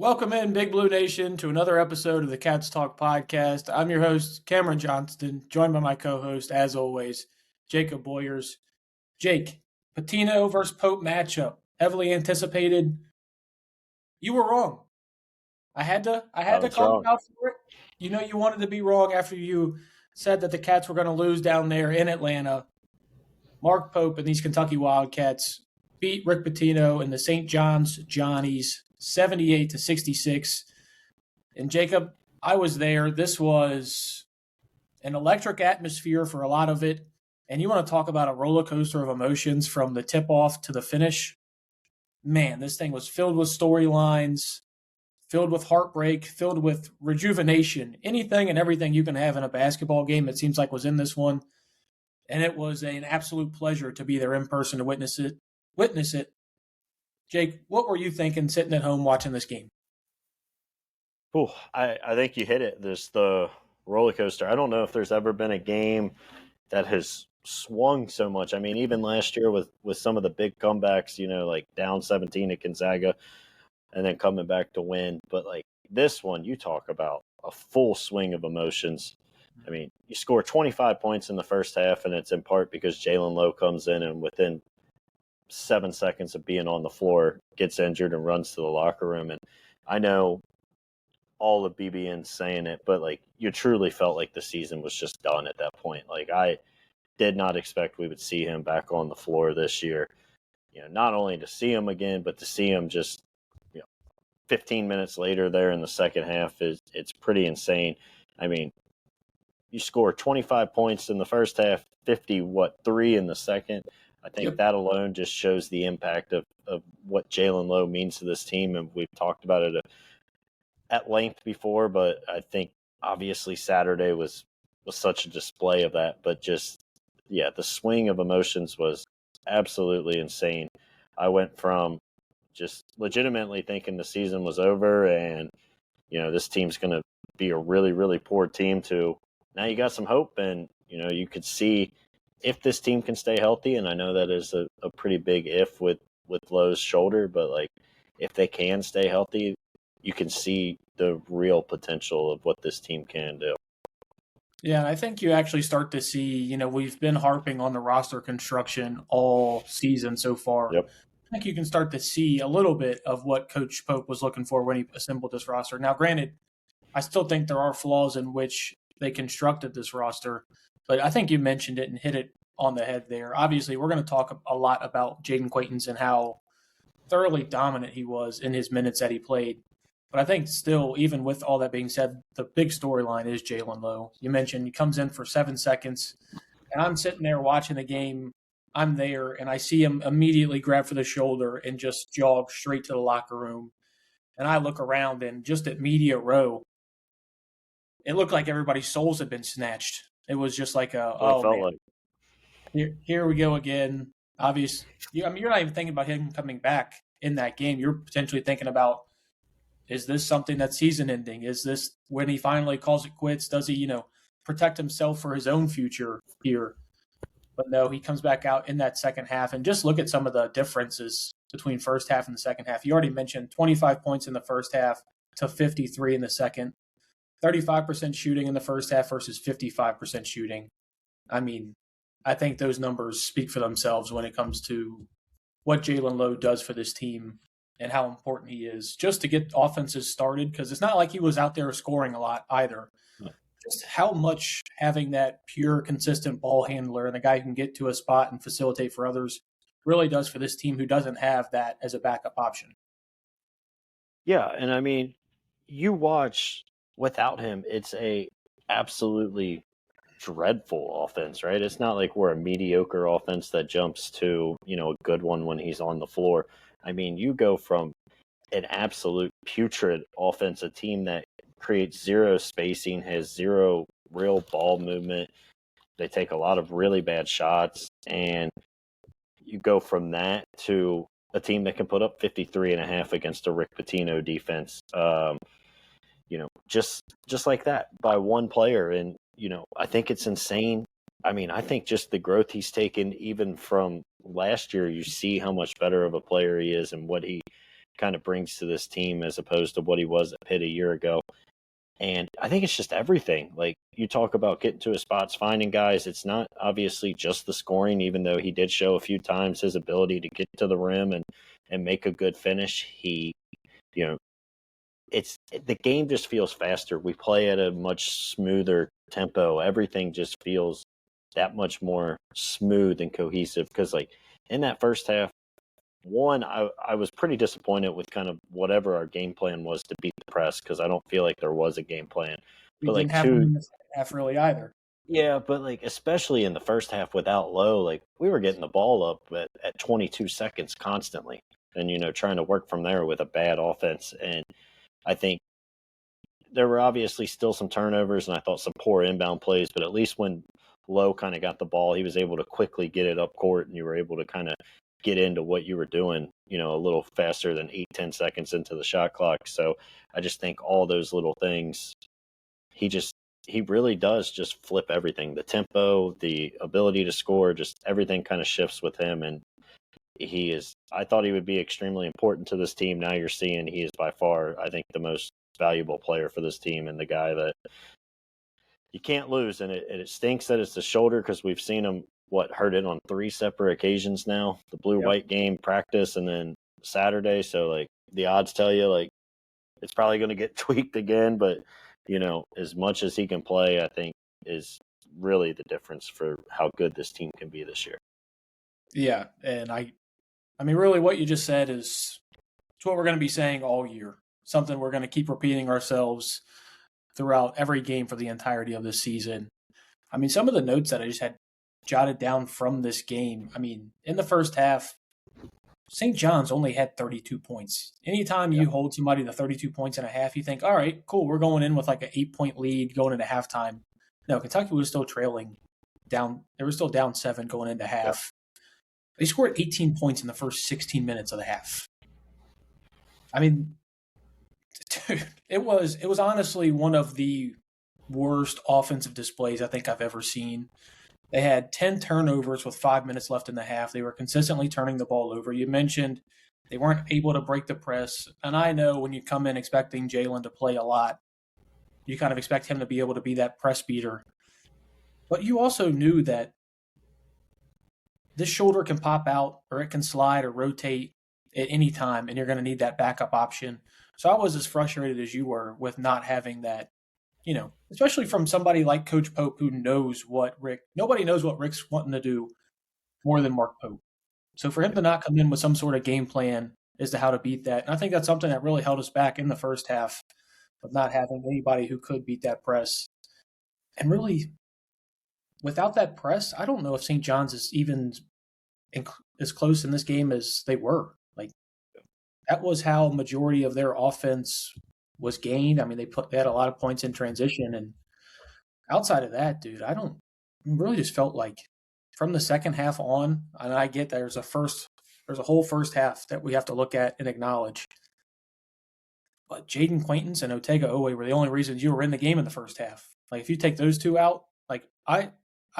Welcome in, Big Blue Nation, to another episode of the Cats Talk podcast. I'm your host, Cameron Johnston, joined by my co-host, as always, Jacob Boyers. Jake, Pitino versus Pope matchup, heavily anticipated. You were wrong. I had to call wrong. you out for it. You know you wanted to be wrong after you said that the Cats were going to lose down there in Atlanta. Mark Pope and these Kentucky Wildcats beat Rick Pitino and the St. John's Johnnies 78-66. And Jacob, I was there. This was an electric atmosphere for a lot of it. And you want to talk about a roller coaster of emotions from the tip-off to the finish? Man, this thing was filled with storylines, filled with heartbreak, filled with rejuvenation. Anything and everything you can have in a basketball game, it seems like, was in this one. And it was an absolute pleasure to be there in person to witness it. Jake, what were you thinking sitting at home watching this game? Ooh, I think you hit it. There's the roller coaster. I don't know if there's ever been a game that has swung so much. I mean, even last year with some of the big comebacks, like down 17 at Gonzaga and then coming back to win. But like this one, you talk about a full swing of emotions. I mean, you score 25 points in the first half, and it's in part because Jalen Lowe comes in and within 7 seconds of being on the floor, gets injured and runs to the locker room. And I know all the BBNs saying it, but like you truly felt like the season was just done at that point. Like I did not expect we would see him back on the floor this year. Not only to see him again, but to see him just 15 minutes later there in the second half it's pretty insane. I mean, you score 25 points in the first half, 3 in the second. I think that alone just shows the impact of what Jalen Lowe means to this team, and we've talked about it at length before, but I think obviously Saturday was such a display of that. But just, the swing of emotions was absolutely insane. I went from just legitimately thinking the season was over and, this team's going to be a really, really poor team to now you got some hope, and, you could see if this team can stay healthy. And I know that is a pretty big if with Lowe's shoulder, but like if they can stay healthy, you can see the real potential of what this team can do. Yeah, and I think you actually start to see, we've been harping on the roster construction all season so far. Yep. I think you can start to see a little bit of what Coach Pope was looking for when he assembled this roster. Now, granted, I still think there are flaws in which they constructed this roster, but I think you mentioned it and hit it on the head there. Obviously, we're going to talk a lot about Jaden Quaintance and how thoroughly dominant he was in his minutes that he played. But I think still, even with all that being said, the big storyline is Jalen Lowe. You mentioned he comes in for 7 seconds, and I'm sitting there watching the game. I'm there, and I see him immediately grab for the shoulder and just jog straight to the locker room. And I look around, and just at media row, it looked like everybody's souls had been snatched. It was just like here we go again. Obviously, you're not even thinking about him coming back in that game. You're potentially thinking about, is this something that's season ending? Is this when he finally calls it quits? Does he, protect himself for his own future here? But no, he comes back out in that second half, and just look at some of the differences between first half and the second half. You already mentioned 25 points in the first half to 53 in the second. 35% shooting in the first half versus 55% shooting. I mean, I think those numbers speak for themselves when it comes to what Jalen Lowe does for this team and how important he is just to get offenses started, because it's not like he was out there scoring a lot either. Yeah. Just how much having that pure, consistent ball handler and a guy who can get to a spot and facilitate for others really does for this team who doesn't have that as a backup option. Yeah, and I mean, you watch without him, it's a absolutely dreadful offense, right? It's not like we're a mediocre offense that jumps to, a good one when he's on the floor. I mean, you go from an absolute putrid offense, a team that creates zero spacing, has zero real ball movement. They take a lot of really bad shots, and you go from that to a team that can put up 53.5 against a Rick Pitino defense. Just like that by one player. And, I think it's insane. I mean, I think just the growth he's taken even from last year, you see how much better of a player he is and what he kind of brings to this team as opposed to what he was at Pitt a year ago. And I think it's just everything. Like, you talk about getting to his spots, finding guys. It's not obviously just the scoring, even though he did show a few times his ability to get to the rim and make a good finish. He, you know, the game just feels faster. We play at a much smoother tempo. Everything just feels that much more smooth and cohesive. Because, like, in that first half, I was pretty disappointed with kind of whatever our game plan was to beat the press, because I don't feel like there was a game plan. We didn't have one in the second half really either. Yeah, but like especially in the first half without Lowe, like we were getting the ball up at 22 seconds constantly, and trying to work from there with a bad offense. And I think there were obviously still some turnovers, and I thought some poor inbound plays, but at least when Lowe kind of got the ball, he was able to quickly get it up court, and you were able to kind of get into what you were doing, a little faster than 8-10 seconds into the shot clock. So I just think all those little things, he really does just flip everything. The tempo, the ability to score, just everything kind of shifts with him. And I thought he would be extremely important to this team. Now you're seeing he is by far, I think, the most valuable player for this team, and the guy that you can't lose. And it stinks that it's the shoulder, because we've seen him hurt it on 3 separate occasions now. The blue-white game, practice, and then Saturday. So, like, the odds tell you, like, it's probably going to get tweaked again. But, as much as he can play, I think is really the difference for how good this team can be this year. Yeah, and I mean, really what you just said is it's what we're going to be saying all year. Something we're going to keep repeating ourselves throughout every game for the entirety of this season. I mean, some of the notes that I just had jotted down from this game, I mean, in the first half, St. John's only had 32 points. Anytime you hold somebody to 32 points and a half, you think, all right, cool, we're going in with like an 8-point lead going into halftime. No, Kentucky was still trailing down. They were still down 7 going into half. They scored 18 points in the first 16 minutes of the half. I mean, dude, it was honestly one of the worst offensive displays I think I've ever seen. They had 10 turnovers with 5 minutes left in the half. They were consistently turning the ball over. You mentioned they weren't able to break the press. And I know when you come in expecting Jalen to play a lot, you kind of expect him to be able to be that press beater. But you also knew that this shoulder can pop out, or it can slide or rotate at any time, and you're going to need that backup option. So I was as frustrated as you were with not having that, especially from somebody like Coach Pope, who knows nobody knows what Rick's wanting to do more than Mark Pope. So for him to not come in with some sort of game plan as to how to beat that, and I think that's something that really held us back in the first half, of not having anybody who could beat that press. And really, without that press, I don't know if St. John's is even as close in this game as they were. Like, that was how majority of their offense was gained. I mean, they had a lot of points in transition, and outside of that, dude, I really just felt like from the second half on, and I get there's a whole first half that we have to look at and acknowledge. But Jaden Quaintance and Otega Owe were the only reasons you were in the game in the first half. Like, if you take those two out, like I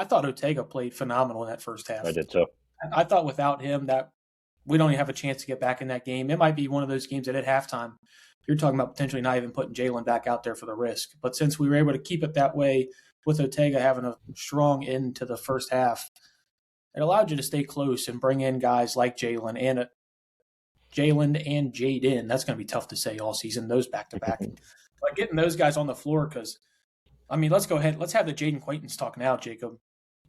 thought Otega played phenomenal in that first half. I did too. I thought without him that we don't even have a chance to get back in that game. It might be one of those games that at halftime you're talking about potentially not even putting Jalen back out there for the risk. But since we were able to keep it that way with Otega having a strong end to the first half, it allowed you to stay close and bring in guys like Jalen and Jaden. That's going to be tough to say all season, those back-to-back. But getting those guys on the floor, because, I mean, let's go ahead. Let's have the Jaden Quaintance talk now, Jacob.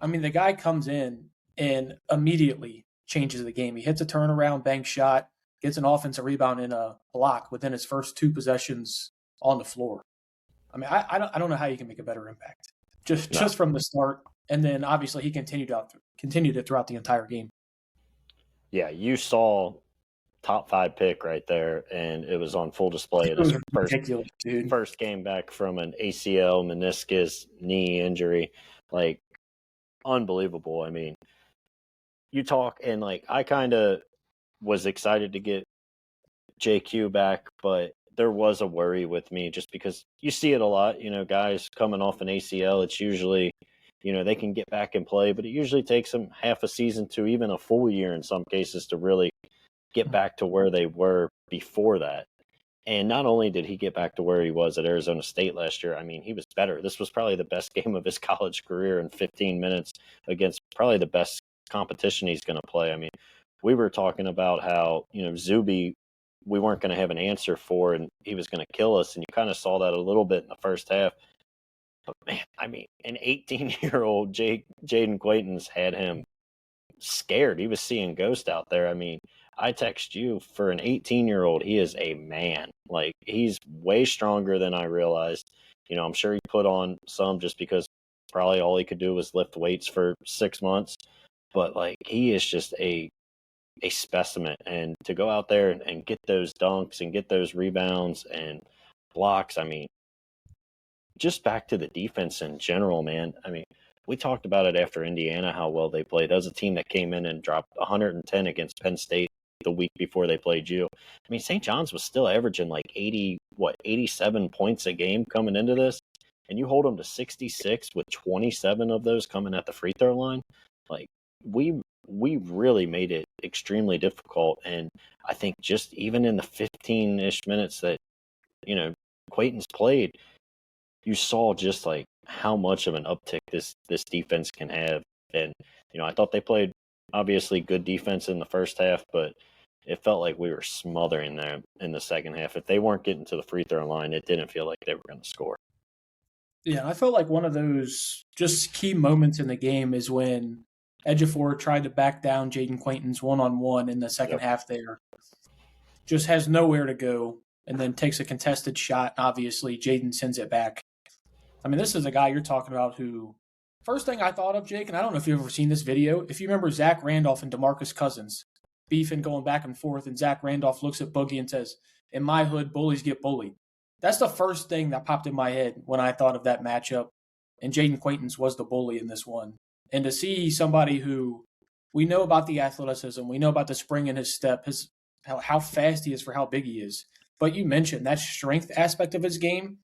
I mean, the guy comes in and immediately changes the game. He hits a turnaround bank shot, gets an offensive rebound in a block within his first 2 possessions on the floor. I mean, I don't know how you can make a better impact just from the start. And then obviously he continued it throughout the entire game. Yeah, you saw top 5 pick right there, and it was on full display. It was first game back from an ACL, meniscus, knee injury. Like, unbelievable. I mean, you talk, and like, I kind of was excited to get JQ back, but there was a worry with me just because you see it a lot, guys coming off an ACL. It's usually, they can get back and play, but it usually takes them half a season to even a full year in some cases to really get back to where they were before that. And not only did he get back to where he was at Arizona State last year, I mean, he was better. This was probably the best game of his college career in 15 minutes against probably the best competition he's going to play. I mean, we were talking about how, Zuby, we weren't going to have an answer for, and he was going to kill us. And you kind of saw that a little bit in the first half. But, man, I mean, an 18-year-old Jaden Quayton's had him scared. He was seeing ghosts out there. I mean, I text you, for an 18-year-old, he is a man. Like, he's way stronger than I realized. I'm sure he put on some just because probably all he could do was lift weights for 6 months. But, like, he is just a specimen. And to go out there and get those dunks and get those rebounds and blocks, I mean, just back to the defense in general, man. I mean, we talked about it after Indiana, how well they played. That was a team that came in and dropped 110 against Penn State the week before they played you. I mean, St. John's was still averaging like 87 points a game coming into this, and you hold them to 66 with 27 of those coming at the free throw line. Like, we really made it extremely difficult. And I think just even in the 15-ish minutes that, Quayton's played, you saw just like how much of an uptick this defense can have. And, I thought they played obviously good defense in the first half, but it felt like we were smothering them in the second half. If they weren't getting to the free throw line, it didn't feel like they were going to score. Yeah, I felt like one of those just key moments in the game is when Ejiofor tried to back down Jaden Quayton's one-on-one in the second half there. Just has nowhere to go and then takes a contested shot. Obviously, Jaden sends it back. I mean, this is a guy you're talking about who – first thing I thought of, Jake, and I don't know if you've ever seen this video. If you remember Zach Randolph and DeMarcus Cousins beefing, going back and forth, and Zach Randolph looks at Boogie and says, "In my hood, bullies get bullied." That's the first thing that popped in my head when I thought of that matchup. And Jaden Quayton's was the bully in this one. And to see somebody who we know about the athleticism, we know about the spring in his step, how fast he is for how big he is. But you mentioned that strength aspect of his game.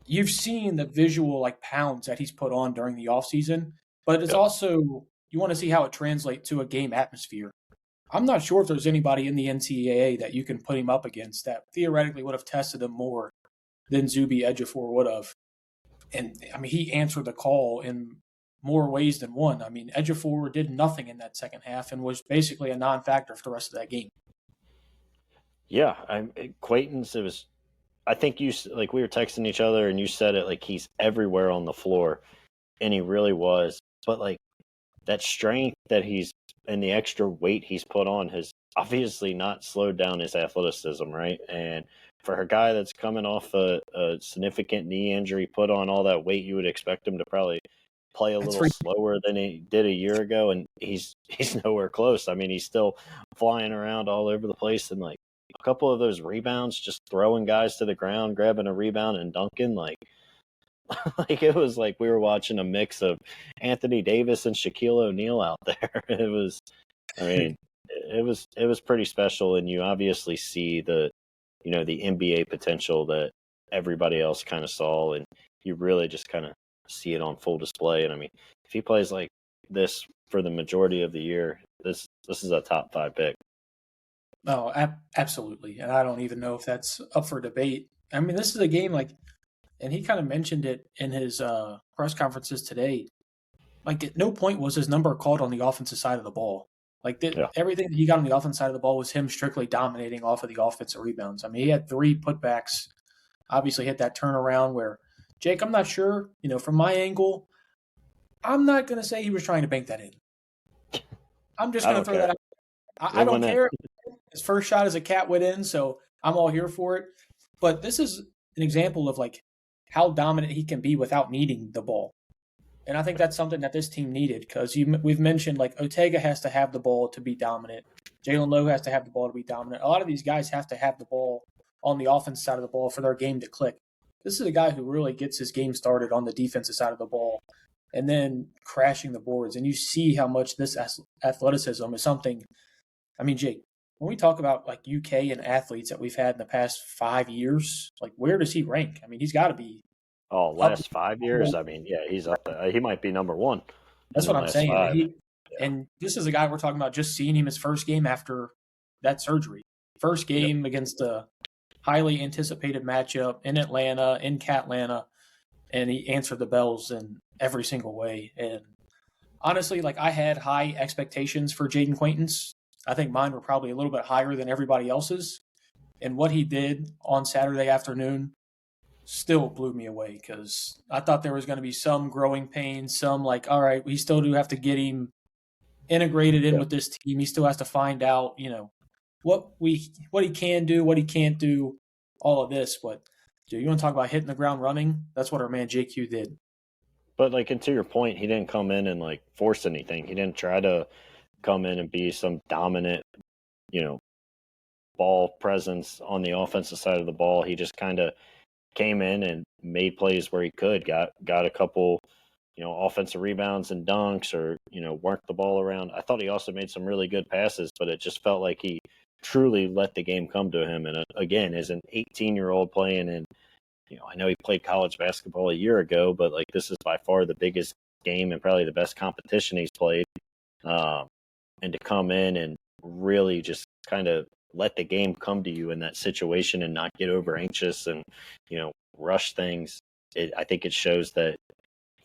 You've seen the visual pounds that he's put on during the offseason, but it's also, you want to see how it translates to a game atmosphere. I'm not sure if there's anybody in the NCAA that you can put him up against that theoretically would have tested him more than Zuby Ejiofor would have. And, I mean, he answered the call in more ways than one. I mean, Ejiofor did nothing in that second half and was basically a non-factor for the rest of that game. Yeah, Quayton's, it was, I think we were texting each other and you said it, like, he's everywhere on the floor, and he really was. But that strength that he's, and the extra weight he's put on has obviously not slowed down his athleticism, right? And for a guy that's coming off a significant knee injury, put on all that weight, you would expect him to probably play a little slower than he did a year ago, and he's nowhere close. I mean, he's still flying around all over the place, and a couple of those rebounds, just throwing guys to the ground, grabbing a rebound and dunking, it was like we were watching a mix of Anthony Davis and Shaquille O'Neal out there. It was pretty special, and you obviously see the NBA potential that everybody else kind of saw, and you really just kind of see it on full display. And I mean, if he plays like this for the majority of the year, this is a top 5 pick. Oh, absolutely. And I don't even know if that's up for debate. I mean, this is a game and he kind of mentioned it in his press conferences today. At no point was his number called on the offensive side of the ball. Everything that he got on the offensive side of the ball was him strictly dominating off of the offensive rebounds. I mean, he had 3 putbacks, obviously hit that turnaround where, Jake, I'm not sure, from my angle, I'm not going to say he was trying to bank that in. I'm just going to throw that out. I don't care. His first shot as a cat went in, so I'm all here for it. But this is an example of how dominant he can be without needing the ball. And I think that's something that this team needed, because we've mentioned Ortega has to have the ball to be dominant. Jalen Lowe has to have the ball to be dominant. A lot of these guys have to have the ball on the offensive side of the ball for their game to click. This is a guy who really gets his game started on the defensive side of the ball and then crashing the boards. And you see how much this athleticism is something. I mean, Jake, when we talk about UK and athletes that we've had in the past 5 years, where does he rank? I mean, he's got to be. Oh, last 5 years? I mean, yeah, he's up there. He might be number 1. That's what I'm saying. And this is a guy we're talking about just seeing him his first game after that surgery. First game against a highly anticipated matchup in Atlanta, in Catlanta, and he answered the bells in every single way. And honestly, like I had high expectations for Jaden Quaintance. I think mine were probably a little bit higher than everybody else's. And what he did on Saturday afternoon still blew me away because I thought there was going to be some growing pains, some like, all right, we still do have to get him integrated in with this team. He still has to find out, what he can do, what he can't do, all of this. But dude, you want to talk about hitting the ground running? That's what our man JQ did. But like, and to your point, he didn't come in and like force anything. He didn't try to come in and be some dominant, ball presence on the offensive side of the ball. He just kind of came in and made plays where he could. Got a couple, offensive rebounds and dunks, or worked the ball around. I thought he also made some really good passes, but it just felt like he truly let the game come to him. And again, as an 18-year-old playing in, I know he played college basketball a year ago, but like this is by far the biggest game and probably the best competition he's played. And to come in and really just kind of let the game come to you in that situation and not get over anxious and, rush things. I think it shows that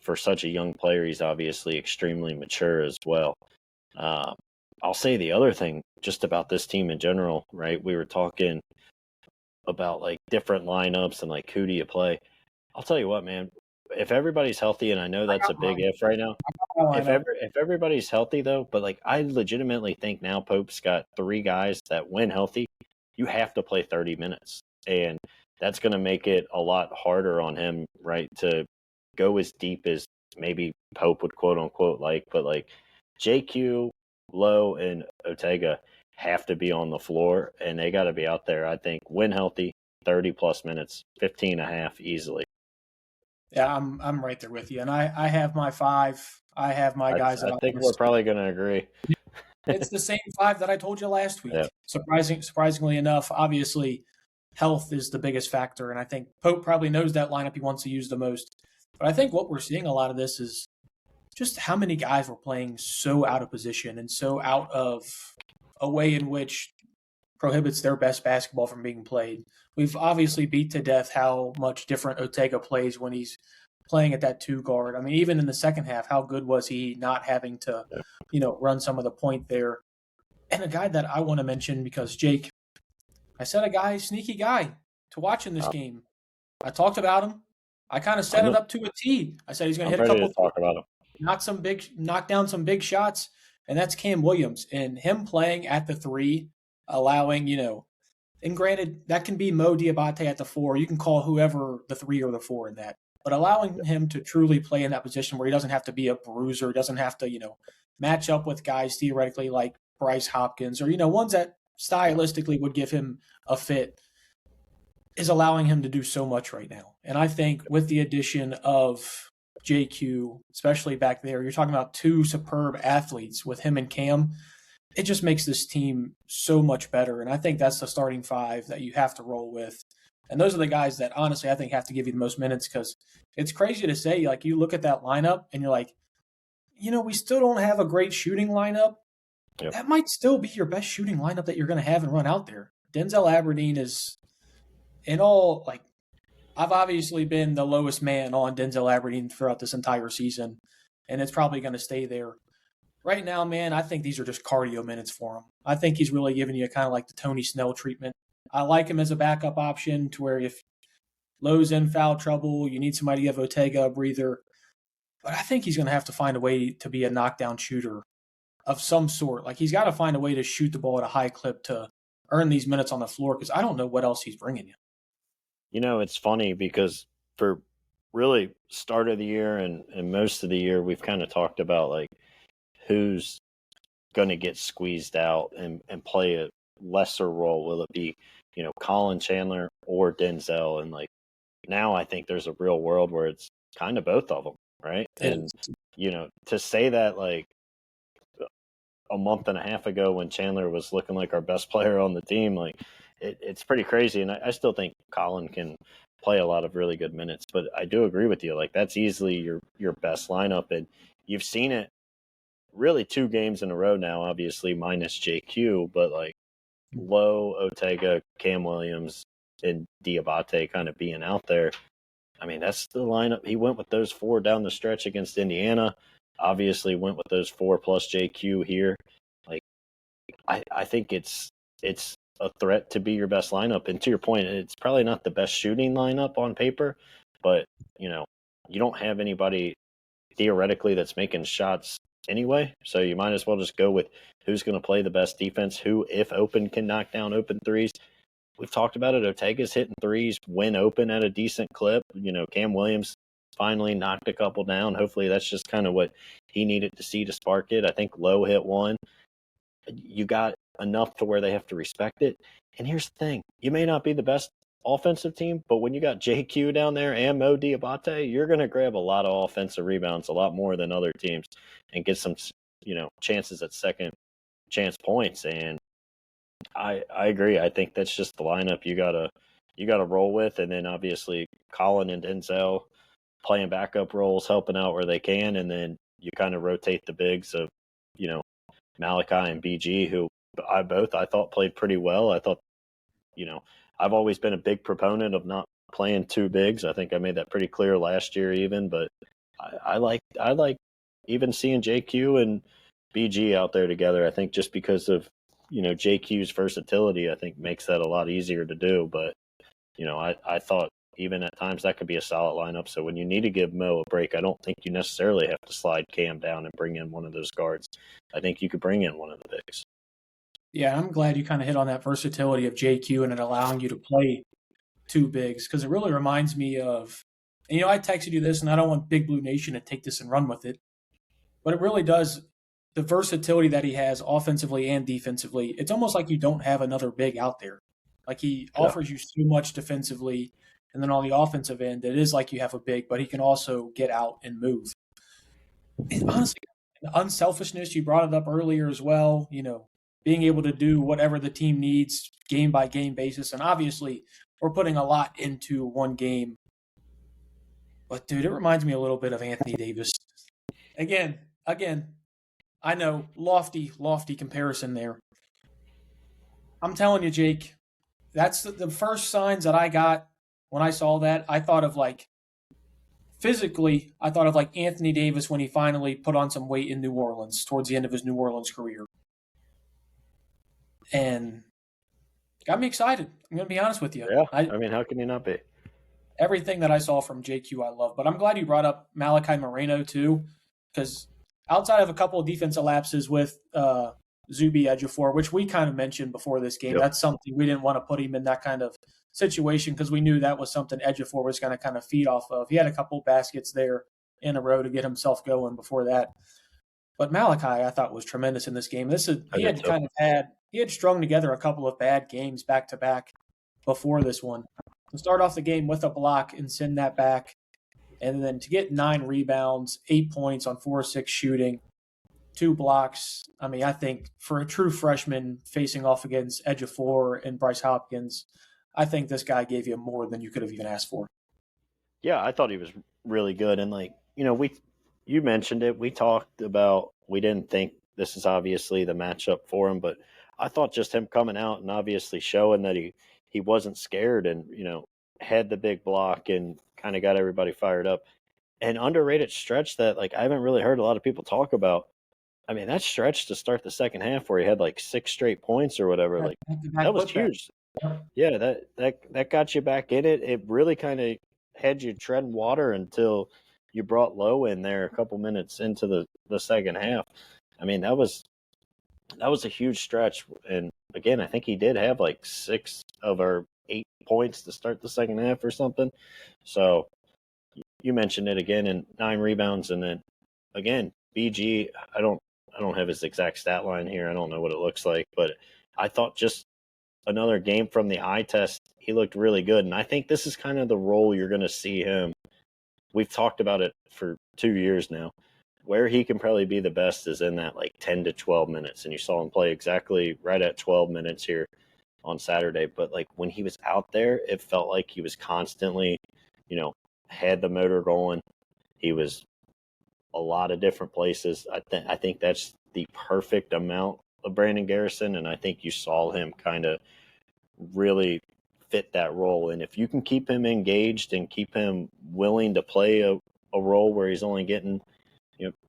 for such a young player, he's obviously extremely mature as well. I'll say the other thing just about this team in general, right? We were talking about like different lineups and like who do you play? I'll tell you what, man, if everybody's healthy, and I know that's a big if right now, if everybody's healthy though, but like I legitimately think now Pope's got 3 guys that when healthy, you have to play 30 minutes. And that's going to make it a lot harder on him, right, to go as deep as maybe Pope would quote unquote like, but like JQ, Lowe, and Ortega have to be on the floor, and they got to be out there, I think, when healthy, 30 plus minutes, 15 and a half easily. Yeah, I'm right there with you. And I have my 5. I have my guys. I think we're probably going to agree. It's the same 5 that I told you last week. Yeah. Surprisingly enough, obviously, health is the biggest factor, and I think Pope probably knows that lineup he wants to use the most. But I think what we're seeing a lot of this is just how many guys were playing so out of position and so out of a way in which prohibits their best basketball from being played. We've obviously beat to death how much different Ortega plays when he's playing at that 2 guard. I mean, even in the second half, how good was he not having to, run some of the point there? And a guy that I want to mention because Jake, I said sneaky guy to watch in this game. I talked about him. I kind of set it up to a T. I said he's going to hit a couple. Talk about him. Knock down some big shots, and that's Cam Williams. And him playing at the 3, allowing, and granted, that can be Mo Diabate at the 4. You can call whoever the 3 or the 4 in that. But allowing him to truly play in that position where he doesn't have to be a bruiser, doesn't have to, match up with guys theoretically like Bryce Hopkins or, ones that stylistically would give him a fit, is allowing him to do so much right now. And I think with the addition of JQ, especially back there, you're talking about 2 superb athletes with him and Cam. It just makes this team so much better. And I think that's the starting 5 that you have to roll with. And those are the guys that honestly I think have to give you the most minutes, because it's crazy to say, like, you look at that lineup and you're like, we still don't have a great shooting lineup. Yep. That might still be your best shooting lineup that you're going to have and run out there. Denzel Aberdeen is, in all, like, I've obviously been the lowest man on Denzel Aberdeen throughout this entire season, and it's probably going to stay there. Right now, man, I think these are just cardio minutes for him. I think he's really giving you kind of like the Tony Snell treatment. I like him as a backup option to where if Lowe's in foul trouble, you need somebody to give Ortega a breather. But I think he's going to have to find a way to be a knockdown shooter of some sort. Like, he's got to find a way to shoot the ball at a high clip to earn these minutes on the floor, because I don't know what else he's bringing you. It's funny because for really start of the year and most of the year, we've kind of talked about like who's going to get squeezed out and play a lesser role. Will it be, Colin Chandler or Denzel? And like now I think there's a real world where it's kind of both of them, right? And, to say that like a month and a half ago when Chandler was looking like our best player on the team, like it's pretty crazy. And I still think Colin can play a lot of really good minutes, but I do agree with you. Like, that's easily your best lineup. And you've seen it really 2 games in a row now, obviously minus JQ, but like Lowe, Ortega, Cam Williams, and Diabate kind of being out there. I mean, that's the lineup. He went with those four down the stretch against Indiana. Obviously, went with those four plus JQ here. Like, I think it's a threat to be your best lineup. And to your point, it's probably not the best shooting lineup on paper, but you don't have anybody theoretically that's making shots anyway. So you might as well just go with who's going to play the best defense, who, if open, can knock down open threes. We've talked about it. Ortega's hitting threes when open at a decent clip. Cam Williams finally knocked a couple down. Hopefully that's just kind of what he needed to see to spark it. I think Lowe hit one. You got enough to where they have to respect it. And here's the thing. You may not be the best offensive team, but when you got JQ down there and Mo Diabate, you're going to grab a lot of offensive rebounds, a lot more than other teams, and get some, chances at second chance points. And I agree. I think that's just the lineup you gotta roll with, and then obviously Colin and Denzel playing backup roles, helping out where they can, and then you kind of rotate the bigs of Malachi and BG, who I thought played pretty well. I thought I've always been a big proponent of not playing two bigs. I think I made that pretty clear last year even, but I like even seeing JQ and BG out there together. I think just because of JQ's versatility, I think makes that a lot easier to do. But I thought even at times that could be a solid lineup. So when you need to give Mo a break, I don't think you necessarily have to slide Cam down and bring in one of those guards. I think you could bring in one of the bigs. Yeah, I'm glad you kind of hit on that versatility of JQ and it allowing you to play two bigs, because it really reminds me of, and I texted you this, and I don't want Big Blue Nation to take this and run with it, but it really does, the versatility that he has offensively and defensively. It's almost like you don't have another big out there. Like he offers you so much defensively, and then on the offensive end, it is like you have a big, but he can also get out and move. And honestly, unselfishness, you brought it up earlier as well, being able to do whatever the team needs game by game basis. And obviously, we're putting a lot into one game. But, dude, it reminds me a little bit of Anthony Davis. Again, I know, lofty comparison there. I'm telling you, Jake, that's the first signs that I got when I saw that. I thought of physically, I thought of Anthony Davis when he finally put on some weight in New Orleans towards the end of his New Orleans career. And got me excited. I'm going to be honest with you. Yeah, I mean, how can you not be? Everything that I saw from JQ, I love. But I'm glad you brought up Malachi Moreno, too, because outside of a couple of defensive lapses with Zuby Ejiofor, which we kind of mentioned before this game, that's something we didn't want to put him in that kind of situation because we knew that was something Ejiofor was going to kind of feed off of. He had a couple baskets there in a row to get himself going before that. But Malachi, I thought, was tremendous in this game. He had strung together a couple of bad games back to back before this one. To start off the game with a block and send that back, and then to get 9 rebounds, 8 points on 4-6 shooting, 2 blocks. I mean, I think for a true freshman facing off against Ejiofor and Bryce Hopkins, I think this guy gave you more than you could have even asked for. Yeah, I thought he was really good. And you mentioned it. We talked about, we didn't think this is obviously the matchup for him, but I thought just him coming out and obviously showing that he wasn't scared and, had the big block and kind of got everybody fired up. An underrated stretch that I haven't really heard a lot of people talk about. I mean, that stretch to start the second half where he had 6 straight points or whatever, that was huge. Yeah, that got you back in it. It really kind of had you treading water until you brought Lowe in there a couple minutes into the second half. I mean, that was a huge stretch. And again, I think he did have 6 of our 8 points to start the second half or something. So you mentioned it again, and 9 rebounds. And then again, BG, I don't have his exact stat line here. I don't know what it looks like, but I thought just another game from the eye test, he looked really good. And I think this is kind of the role you're going to see him. We've talked about it for 2 years now. Where he can probably be the best is in that 10 to 12 minutes. And you saw him play exactly right at 12 minutes here on Saturday. But when he was out there, it felt like he was constantly, had the motor going. He was a lot of different places. I think that's the perfect amount of Brandon Garrison, and I think you saw him kind of really fit that role. And if you can keep him engaged and keep him willing to play a role where he's only getting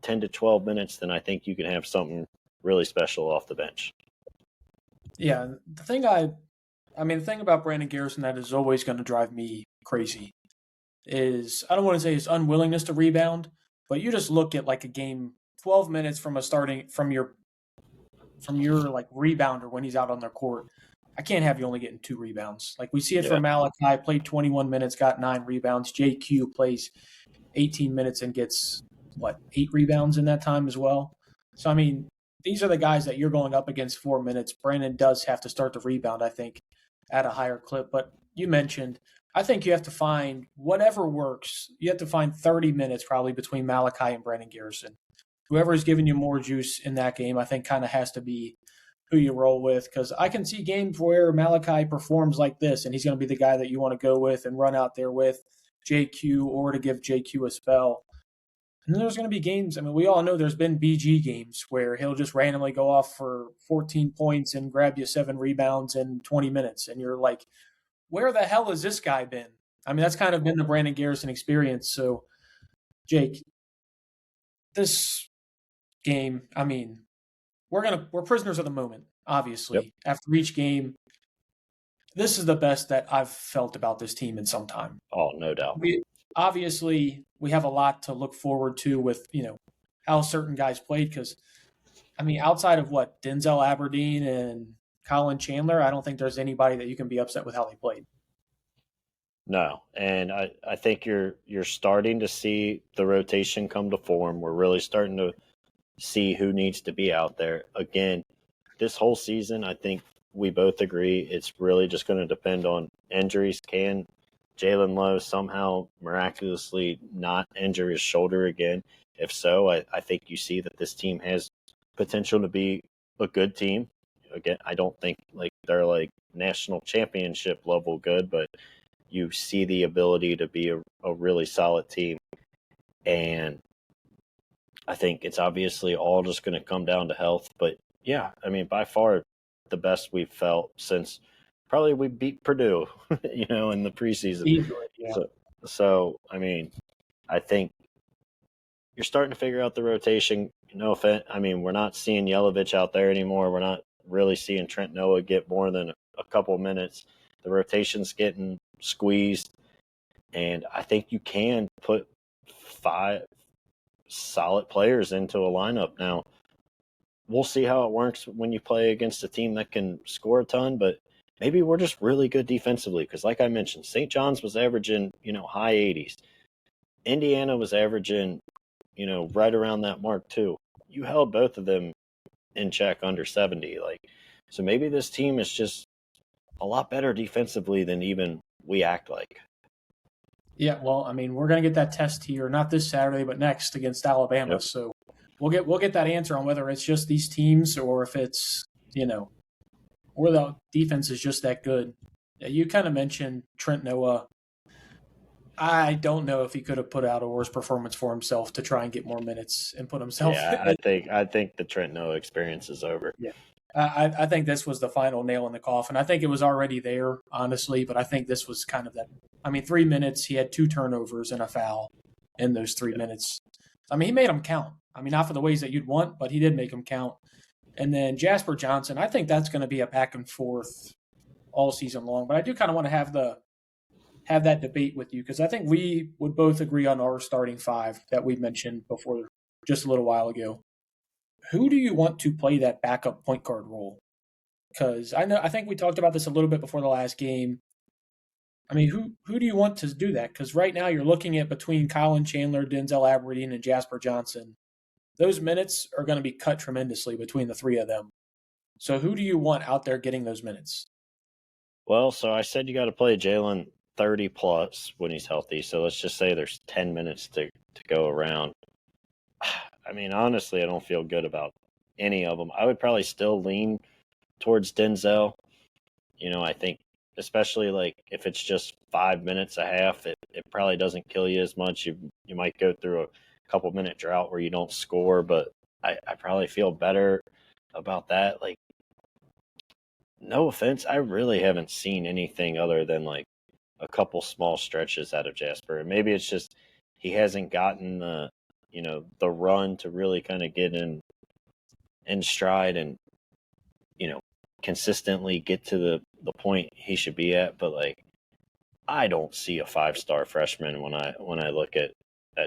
10 to 12 minutes, then I think you can have something really special off the bench. Yeah, the thing about Brandon Garrison that is always going to drive me crazy is, I don't want to say his unwillingness to rebound, but you just look at like a game 12 minutes from your like rebounder when he's out on their court. I can't have you only getting 2 rebounds. Like we see it from Malachi, played 21 minutes, got 9 rebounds. JQ plays 18 minutes and gets 8 rebounds in that time as well. So I mean, these are the guys that you're going up against 4 minutes. Brandon does have to start the rebound, I think, at a higher clip. But you mentioned, I think you have to find whatever works. You have to find 30 minutes probably between Malachi and Brandon Garrison. Whoever is giving you more juice in that game, I think kind of has to be who you roll with, because I can see games where Malachi performs like this, and he's going to be the guy that you want to go with and run out there with JQ, or to give JQ a spell. And then there's going to be games, I mean, we all know there's been BG games where he'll just randomly go off for 14 points and grab you 7 rebounds in 20 minutes. And you're like, where the hell has this guy been? I mean, that's kind of been the Brandon Garrison experience. So, Jake, this game, I mean, we're prisoners of the moment, obviously. Yep. After each game, this is the best that I've felt about this team in some time. Oh, no doubt. Obviously, we have a lot to look forward to with, how certain guys played, because, I mean, outside of Denzel Aberdeen and Colin Chandler, I don't think there's anybody that you can be upset with how they played. No, and I think you're starting to see the rotation come to form. We're really starting to see who needs to be out there. Again, this whole season, I think we both agree it's really just going to depend on injuries. Can Jalen Lowe somehow miraculously not injure his shoulder again? If so, I think you see that this team has potential to be a good team. Again, I don't think they're national championship level good, but you see the ability to be a really solid team. And I think it's obviously all just going to come down to health. But yeah, I mean, by far the best we've felt since probably we beat Purdue, in the preseason. Easily, yeah. So, I mean, I think you're starting to figure out the rotation. No offense. I mean, we're not seeing Yelovich out there anymore. We're not really seeing Trent Noah get more than a couple minutes. The rotation's getting squeezed. And I think you can put 5 solid players into a lineup. Now, we'll see how it works when you play against a team that can score a ton, but maybe we're just really good defensively, because like I mentioned, St. John's was averaging, high 80s. Indiana was averaging, right around that mark too. You held both of them in check under 70. So maybe this team is just a lot better defensively than even we act like. Yeah, well, I mean, we're going to get that test here, not this Saturday, but next against Alabama. Yep. So we'll get that answer on whether it's just these teams or if it's, or the defense is just that good. You kind of mentioned Trent Noah. I don't know if he could have put out a worse performance for himself to try and get more minutes and put himself. Yeah, I think the Trent Noah experience is over. Yeah. I think this was the final nail in the coffin. I think it was already there, honestly, but I think this was kind of that. I mean, 3 minutes, he had 2 turnovers and a foul in those 3 minutes. I mean, he made them count. I mean, not for the ways that you'd want, but he did make them count. And then Jasper Johnson, I think that's going to be a back and forth all season long. But I do kind of want to have that debate with you, because I think we would both agree on our starting 5 that we mentioned before just a little while ago. Who do you want to play that backup point guard role? Because I think we talked about this a little bit before the last game. I mean, who do you want to do that? Because right now you're looking at between Colin Chandler, Denzel Aberdeen, and Jasper Johnson. Those minutes are going to be cut tremendously between the 3 of them. So who do you want out there getting those minutes? Well, so I said you got to play Jalen 30 plus when he's healthy. So let's just say there's 10 minutes to go around. I mean, honestly, I don't feel good about any of them. I would probably still lean towards Denzel. I think especially if it's just 5 minutes a half, it probably doesn't kill you as much. You might go through a couple minute drought where you don't score, but I probably feel better about that. Like, no offense, I really haven't seen anything other than like a couple small stretches out of Jasper. And maybe it's just he hasn't gotten the, the run to really kind of get in stride and, you know, consistently get to the point he should be at. But like, I don't see a 5-star freshman when I look at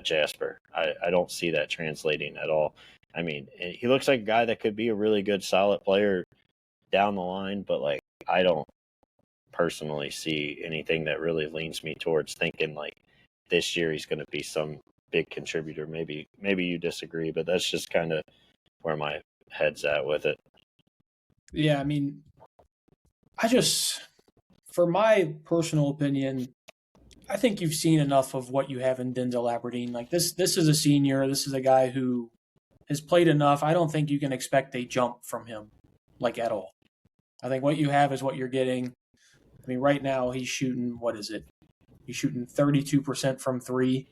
Jasper. I don't see that translating at all. I mean, he looks like a guy that could be a really good, solid player down the line, but like, I don't personally see anything that really leans me towards thinking like this year he's going to be some big contributor. Maybe you disagree, but that's just kind of where my head's at with it. Yeah, I mean, for my personal opinion, I think you've seen enough of what you have in Denzel Aberdeen. Like this is a senior. This is a guy who has played enough. I don't think you can expect a jump from him, like at all. I think what you have is what you're getting. I mean, right now he's shooting, what is it? He's shooting 32% from three.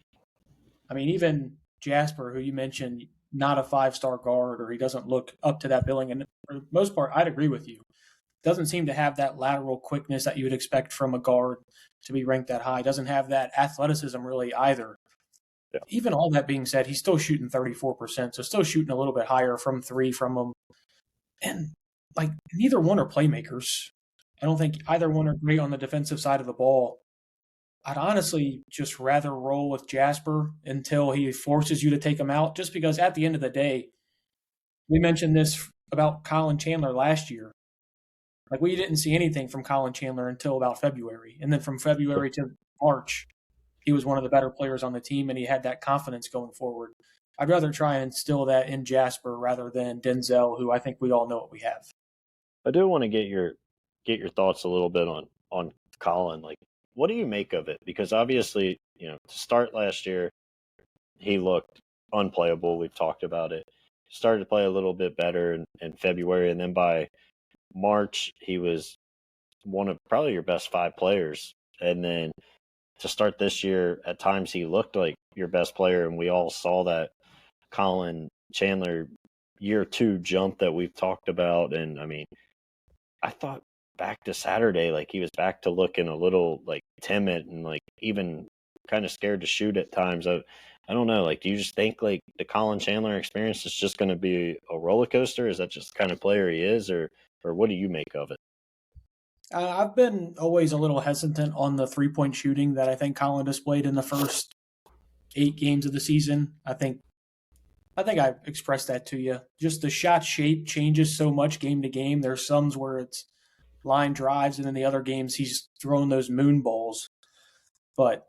I mean, even Jasper, who you mentioned, not a 5-star guard, or he doesn't look up to that billing. And for the most part, I'd agree with you. Doesn't seem to have that lateral quickness that you would expect from a guard to be ranked that high. Doesn't have that athleticism really either. Yeah. Even all that being said, he's still shooting 34%, so still shooting a little bit higher from three from him. And like neither one are playmakers. I don't think either one are great on the defensive side of the ball. I'd honestly just rather roll with Jasper until he forces you to take him out, just because at the end of the day, we mentioned this about Colin Chandler last year. Like we didn't see anything from Colin Chandler until about February. And then from February to March, he was one of the better players on the team and he had that confidence going forward. I'd rather try and instill that in Jasper rather than Denzel, who I think we all know what we have. I do want to get your thoughts a little bit on Colin. Like, what do you make of it? Because obviously, to start last year, he looked unplayable. We've talked about it. Started to play a little bit better in February, and then by March, he was one of probably your best 5 players. And then to start this year, at times he looked like your best player, and we all saw that Colin Chandler year 2 jump that we've talked about. And I mean, I thought back to Saturday, like he was back to looking a little like timid and like even kind of scared to shoot at times. I don't know. Like, do you just think like the Colin Chandler experience is just going to be a roller coaster? Is that just the kind of player he is, or what do you make of it? I've been always a little hesitant on the 3-point shooting that I think Colin displayed in the first 8 games of the season. I think I expressed that to you. Just the shot shape changes so much game to game. There's some where it's line drives, and in the other games he's throwing those moon balls. But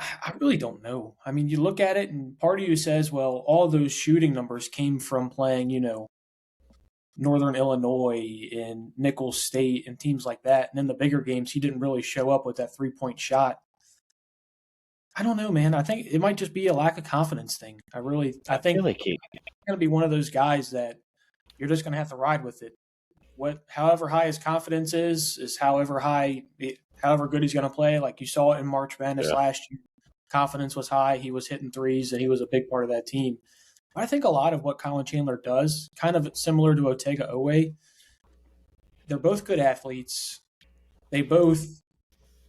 I really don't know. I mean, you look at it, and part of you says, well, all those shooting numbers came from playing, Northern Illinois and Nicholls State and teams like that. And in the bigger games, he didn't really show up with that 3-point shot. I don't know, man. I think it might just be a lack of confidence thing. I think really he's going to be one of those guys that you're just going to have to ride with it. However high his confidence is however good he's going to play. Like you saw it in March Madness last year. Confidence was high. He was hitting threes, and he was a big part of that team. But I think a lot of what Colin Chandler does, kind of similar to Otega Owe, they're both good athletes. They both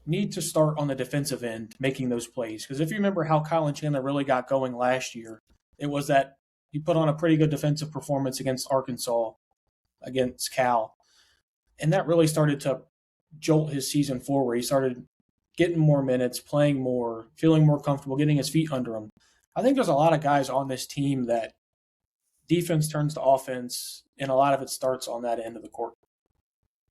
need to start on the defensive end making those plays. Because if you remember how Colin Chandler really got going last year, it was that he put on a pretty good defensive performance against Arkansas, against Cal. And that really started to jolt his season forward. He started getting more minutes, playing more, feeling more comfortable, getting his feet under him. I think there's a lot of guys on this team that defense turns to offense, and a lot of it starts on that end of the court.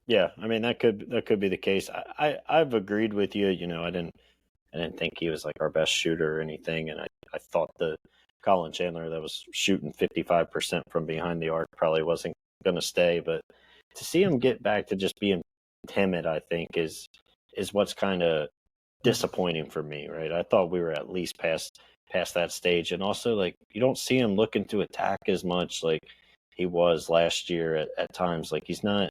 Yeah, I mean that could be the case. I've agreed with you. I didn't think he was like our best shooter or anything, and I thought the Colin Chandler that was shooting 55% from behind the arc probably wasn't going to stay. But to see him get back to just being timid, I think is what's kind of disappointing for me, right? I thought we were at least past that stage, and also like you don't see him looking to attack as much like he was last year at times. Like he's not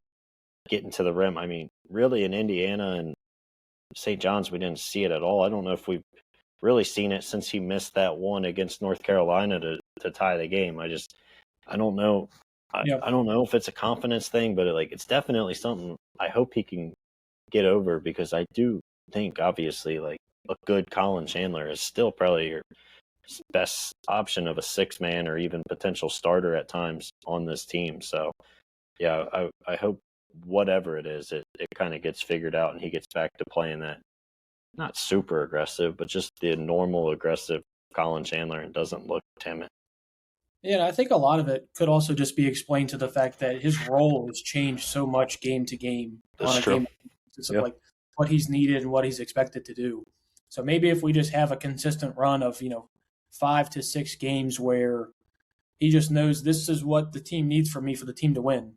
getting to the rim. I mean, really in Indiana and St. John's, we didn't see it at all. I don't know if we've really seen it since he missed that one against North Carolina to tie the game. I don't know Yeah. I don't know if it's a confidence thing, but it's definitely something I hope he can get over, because I do think obviously a good Colin Chandler is still probably your best option of a 6-man or even potential starter at times on this team. So yeah, I hope whatever it is, it kind of gets figured out and he gets back to playing that not super aggressive, but just the normal aggressive Colin Chandler and doesn't look timid. Yeah, I think a lot of it could also just be explained to the fact that his role has changed so much game to game That's on a true. game basis of Yeah. like what he's needed and what he's expected to do. So maybe if we just have a consistent run of, 5 to 6 games where he just knows this is what the team needs from me for the team to win.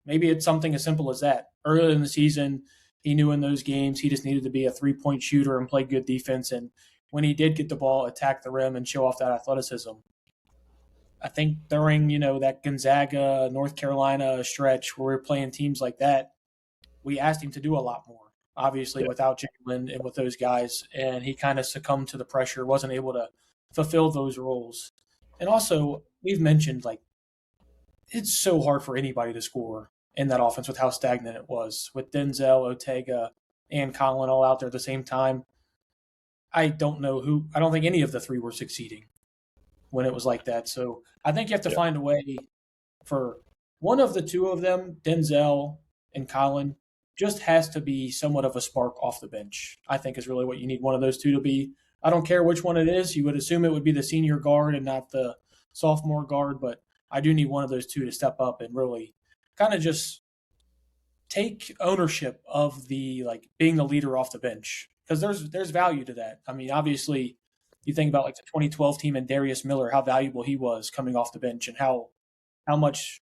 Maybe it's something as simple as that. Early in the season, he knew in those games he just needed to be a 3-point shooter and play good defense. And when he did get the ball, attack the rim and show off that athleticism. I think during, that Gonzaga, North Carolina stretch where we are playing teams like that, we asked him to do a lot more, obviously Yeah. without Jalen and with those guys. And he kind of succumbed to the pressure, wasn't able to fulfill those roles. And also, we've mentioned, it's so hard for anybody to score in that offense with how stagnant it was. With Denzel, Ortega, and Colin all out there at the same time, I don't think any of the three were succeeding when it was like that. So I think you have to Yeah. find a way for one of the two of them, Denzel and Colin, just has to be somewhat of a spark off the bench. I think is really what you need one of those two to be. I don't care which one it is. You would assume it would be the senior guard and not the sophomore guard, but I do need one of those two to step up and really kind of just take ownership of the being the leader off the bench, because there's value to that. I mean, obviously, you think about the 2012 team and Darius Miller, how valuable he was coming off the bench and how much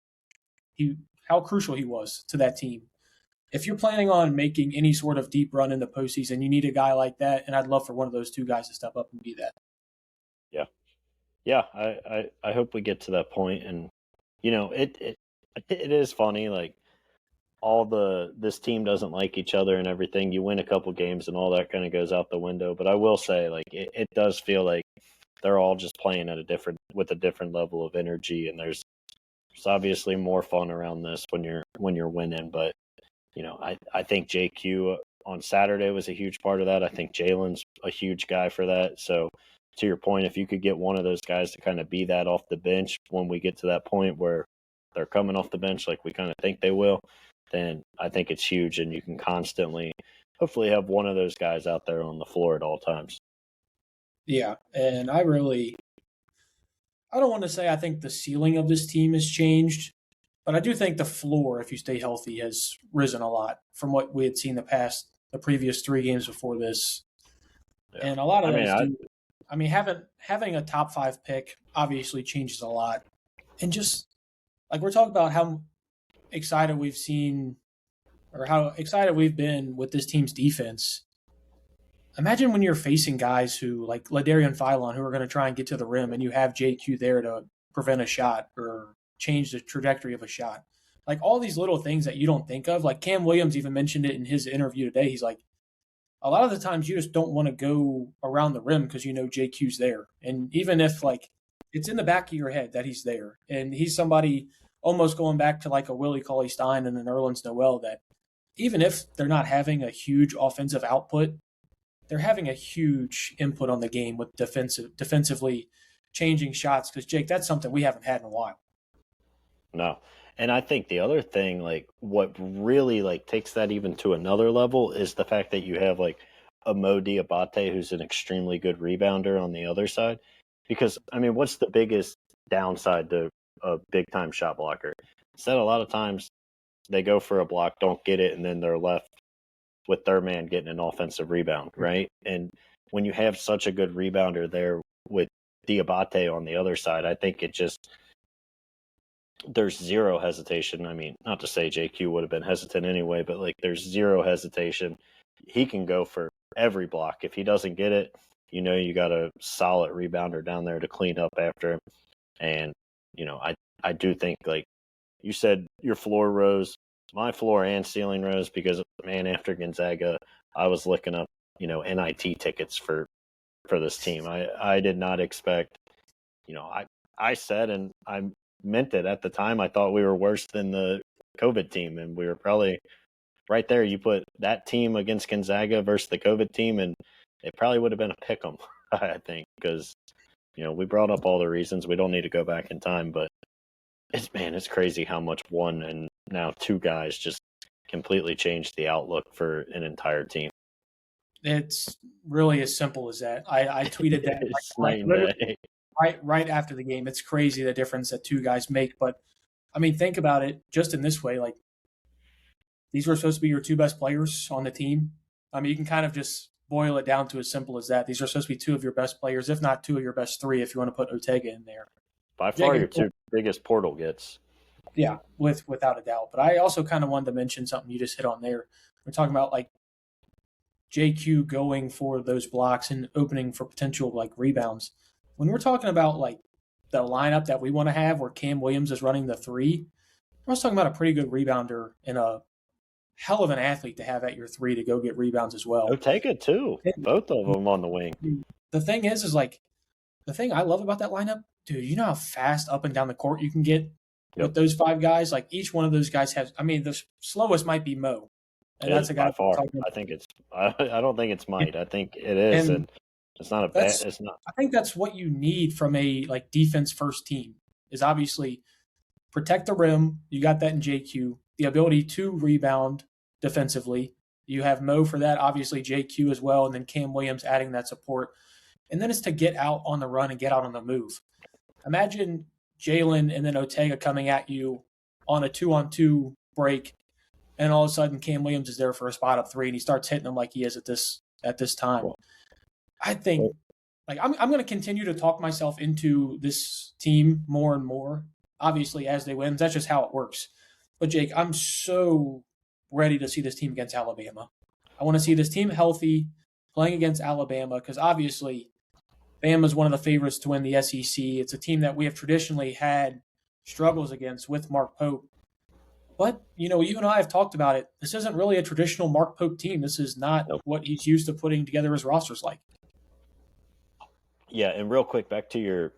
how crucial he was to that team. If you're planning on making any sort of deep run in the postseason, you need a guy like that, and I'd love for one of those two guys to step up and be that. Yeah. Yeah. I hope we get to that point. And, it is funny. This team doesn't like each other and everything. You win a couple games and all that kind of goes out the window. But I will say, it does feel like they're all just playing with a different level of energy. And there's obviously more fun around this when you're winning. But, I think JQ on Saturday was a huge part of that. I think Jalen's a huge guy for that. So to your point, if you could get one of those guys to kind of be that off the bench when we get to that point where they're coming off the bench like we kind of think they will, then I think it's huge, and you can constantly hopefully have one of those guys out there on the floor at all times. Yeah, and I don't want to say I think the ceiling of this team has changed, but I do think the floor, if you stay healthy, has risen a lot from what we had seen the previous 3 games before this. Yeah. And a lot of having a top 5 pick obviously changes a lot. And just we're talking about how excited we've seen or how excited we've been with this team's defense. Imagine when you're facing guys who like Ladarian Philon, who are going to try and get to the rim, and you have JQ there to prevent a shot or change the trajectory of a shot. All these little things that you don't think of. Like Cam Williams even mentioned it in his interview today. He's like, a lot of the times you just don't want to go around the rim because JQ's there. And even if it's in the back of your head that he's there, and he's somebody almost going back to a Willie Cauley-Stein and an Nerlens Noel, that even if they're not having a huge offensive output, they're having a huge input on the game with defensively changing shots. Because Jake, that's something we haven't had in a while. No. And I think the other thing, what really takes that even to another level is the fact that you have a Mo Diabate, who's an extremely good rebounder on the other side. Because what's the biggest downside to a big time shot blocker? It's that a lot of times they go for a block, don't get it, and then they're left with their man getting an offensive rebound, right? And when you have such a good rebounder there with Diabate on the other side, I think there's zero hesitation. Not to say JQ would have been hesitant anyway, but there's zero hesitation. He can go for every block. If he doesn't get it, you got a solid rebounder down there to clean up after him. And, I do think, you said, your floor rose, my floor and ceiling rose, because, man, after Gonzaga, I was looking up, NIT tickets for this team. I did not expect, I said, and I'm meant it at the time. I thought we were worse than the COVID team, and we were probably right there. You put that team against Gonzaga versus the COVID team, and it probably would have been a pick 'em, I think, because we brought up all the reasons. We don't need to go back in time, but it's crazy how much one and now two guys just completely changed the outlook for an entire team. It's really as simple as that. I tweeted that right after the game. It's crazy the difference that two guys make. But I mean, think about it just in this way. Like, these were supposed to be your two best players on the team. I mean, you can kind of just boil it down to as simple as that. These are supposed to be two of your best players, if not two of your best three, if you want to put Ortega in there. By far your two biggest portal gets. Yeah, without a doubt. But I also kind of wanted to mention something you just hit on there. We're talking about, like, JQ going for those blocks and opening for potential, like, rebounds. When we're talking about, like, the lineup that we want to have where Cam Williams is running the three, we're also talking about a pretty good rebounder and a hell of an athlete to have at your three to go get rebounds as well. Ortega too. Both of them on the wing. The thing is like, the thing I love about that lineup, dude, you know how fast up and down the court you can get with those five guys? Like, each one of those guys has, I mean, the slowest might be Mo. And that's a guy by far. I think I don't think it's might. I think it is. And it's not a bad, it's not. I think that's what you need from a, like, defense first team, is obviously protect the rim. You got that in JQ. The ability to rebound defensively. You have Mo for that, obviously JQ as well, and then Cam Williams adding that support. And then it's to get out on the run and get out on the move. Imagine Jalen and then Ortega coming at you on a 2-on-2 break, and all of a sudden Cam Williams is there for a spot up three, and he starts hitting them like he is at this time. I think, like, I'm going to continue to talk myself into this team more and more, obviously, as they win. That's just how it works. But, Jake, I'm so ready to see this team against Alabama. I want to see this team healthy, playing against Alabama, because obviously Bama is one of the favorites to win the SEC. It's a team that we have traditionally had struggles against with Mark Pope. But, you and I have talked about it. This isn't really a traditional Mark Pope team. This is not what he's used to putting together his rosters like. Yeah, and real quick, back to your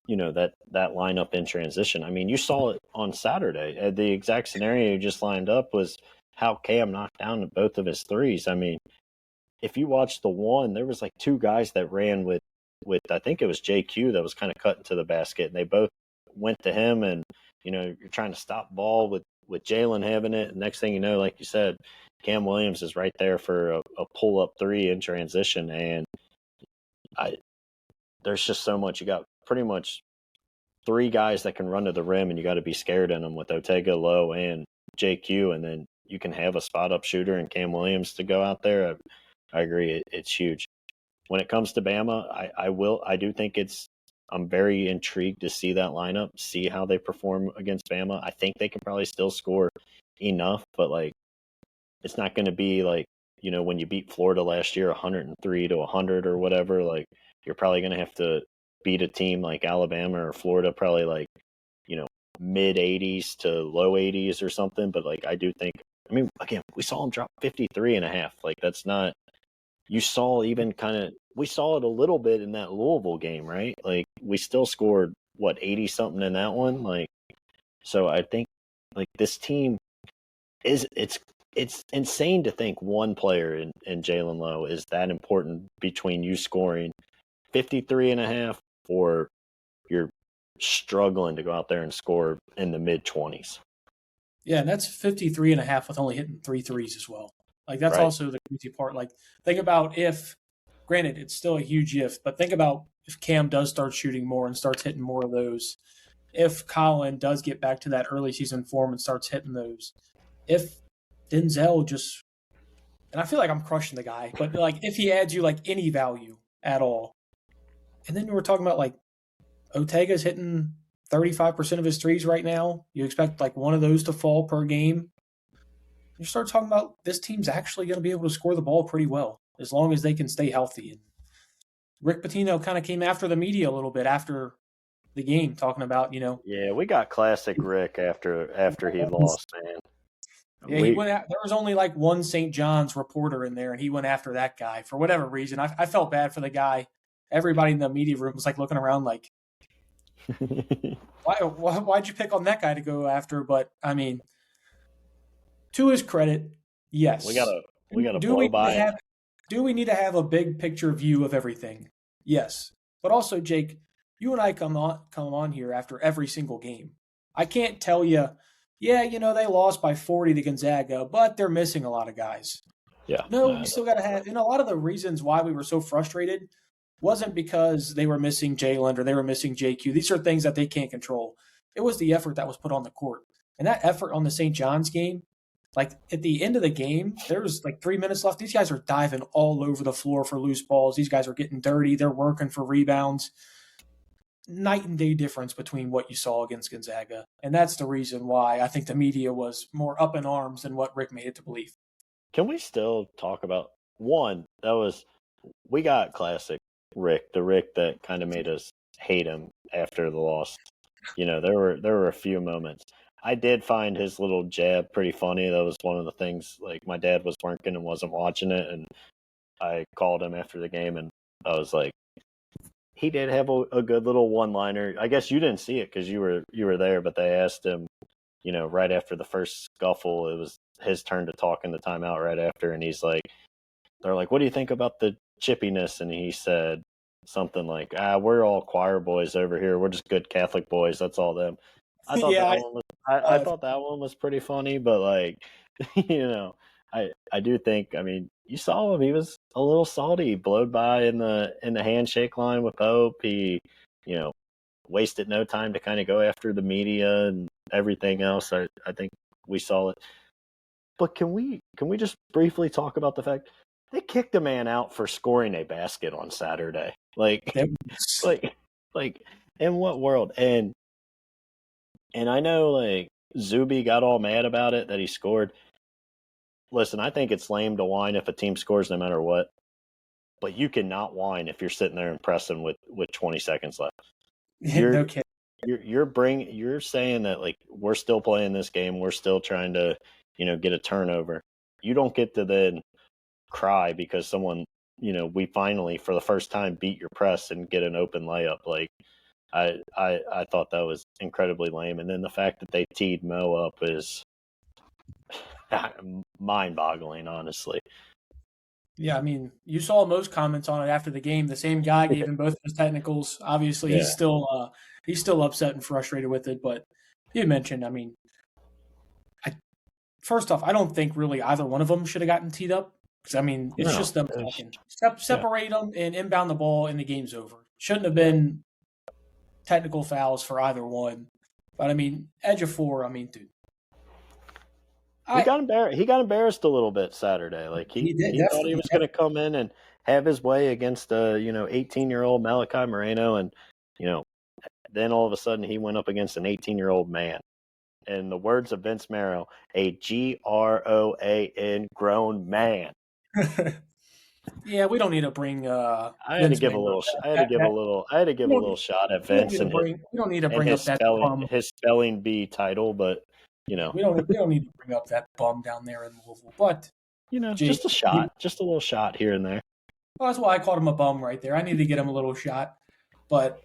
that lineup in transition. I mean, you saw it on Saturday. The exact scenario you just lined up was how Cam knocked down both of his threes. I mean, if you watch the one, there was like two guys that ran with I think it was JQ that was kind of cutting to the basket, and they both went to him, and you're trying to stop ball with Jalen having it, and next thing you know, like you said, Cam Williams is right there for a pull-up three in transition, and there's just so much. You got pretty much three guys that can run to the rim, and you got to be scared in them with Ortega, Lowe, and JQ, and then you can have a spot-up shooter and Cam Williams to go out there. I agree. It's huge. When it comes to Bama, I do think I'm very intrigued to see that lineup, see how they perform against Bama. I think they can probably still score enough, but, like, it's not going to be like, when you beat Florida last year 103-100 or whatever, like, you're probably going to have to beat a team like Alabama or Florida, probably like, mid 80s to low 80s or something. But, like, I do think, I mean, again, we saw them drop 53.5. Like, that's not, we saw it a little bit in that Louisville game, right? Like, we still scored 80 something in that one. Like, so I think, like, this team it's insane to think one player in Jalen Lowe is that important between you scoring 53.5 or you're struggling to go out there and score in the mid-20s. Yeah, and that's 53.5 with only hitting 3 threes as well. Like, that's also the crazy part. Like, think about granted, it's still a huge if, but think about if Cam does start shooting more and starts hitting more of those. If Colin does get back to that early season form and starts hitting those. If Denzel just – and I feel like I'm crushing the guy, but, like, if he adds you, like, any value at all. And then we were talking about, like, Ortega's hitting 35% of his threes right now. You expect, like, one of those to fall per game. You start talking about this team's actually going to be able to score the ball pretty well as long as they can stay healthy. And Rick Pitino kind of came after the media a little bit after the game, talking about, Yeah, we got classic Rick after he lost, man. Yeah, he went there was only like one St. John's reporter in there, and he went after that guy for whatever reason. I felt bad for the guy. Everybody in the media room was like looking around like, Why'd you pick on that guy to go after? But I mean, to his credit, we yes. gotta we gotta Do blow we need to by it. have do we need to have a big picture view of everything? Yes. But also, Jake, you and I come on here after every single game. I can't tell you, yeah, they lost by 40 to Gonzaga, but they're missing a lot of guys. Yeah, No, no, we still got to have, and a lot of the reasons why we were so frustrated wasn't because they were missing Jalen or they were missing JQ. These are things that they can't control. It was the effort that was put on the court. And that effort on the St. John's game, like at the end of the game, there was like 3 minutes left. These guys are diving all over the floor for loose balls. These guys are getting dirty. They're working for rebounds. Night and day difference between what you saw against Gonzaga. And that's the reason why I think the media was more up in arms than what Rick made it to believe. Can we still talk about one? We got classic Rick, the Rick that kind of made us hate him after the loss. There were a few moments. I did find his little jab pretty funny. That was one of the things. Like my dad was working and wasn't watching it, and I called him after the game, and I was like, he did have a good little one-liner. I guess you didn't see it because you were there, but they asked him, right after the first scuffle, it was his turn to talk in the timeout right after, and they're like, what do you think about the chippiness? And he said something like, we're all choir boys over here. We're just good Catholic boys. That's all them. I thought Yeah, I thought that one was pretty funny, but like, I do think, I mean, you saw him. He was a little salty. He blowed by in the handshake line with Pope. He, wasted no time to kind of go after the media and everything else. I think we saw it. But can we just briefly talk about the fact they kicked a man out for scoring a basket on Saturday? Like in what world? And I know like Zuby got all mad about it that he scored. Listen, I think it's lame to whine if a team scores no matter what. But you cannot whine if you're sitting there and pressing with 20 seconds left. no kidding. You're saying that like we're still playing this game, we're still trying to, get a turnover. You don't get to then cry because someone, we finally for the first time beat your press and get an open layup. Like I thought that was incredibly lame. And then the fact that they teed Mo up is mind-boggling, honestly. Yeah, I mean, you saw most comments on it after the game. The same guy gave him both of his technicals. Obviously, Yeah. he's still upset and frustrated with it. But you mentioned, I mean, first off, I don't think really either one of them should have gotten teed up because I mean, it's just them talking. Separate them and inbound the ball, and the game's over. Shouldn't have been technical fouls for either one. But I mean, edge of four. I mean, dude. He got embarrassed a little bit Saturday. Like he thought he was going to come in and have his way against 18-year-old Malachi Moreno, and then all of a sudden he went up against an 18-year-old man. In the words of Vince Marrow, a GROAN grown man. Yeah, we don't need to bring. I had to give a little shot at Vince and we don't need to bring up that bum. his spelling bee title, but we don't need to bring up that bum down there in Louisville. But just a shot, just a little shot here and there. Well, that's why I called him a bum right there. I need to get him a little shot. But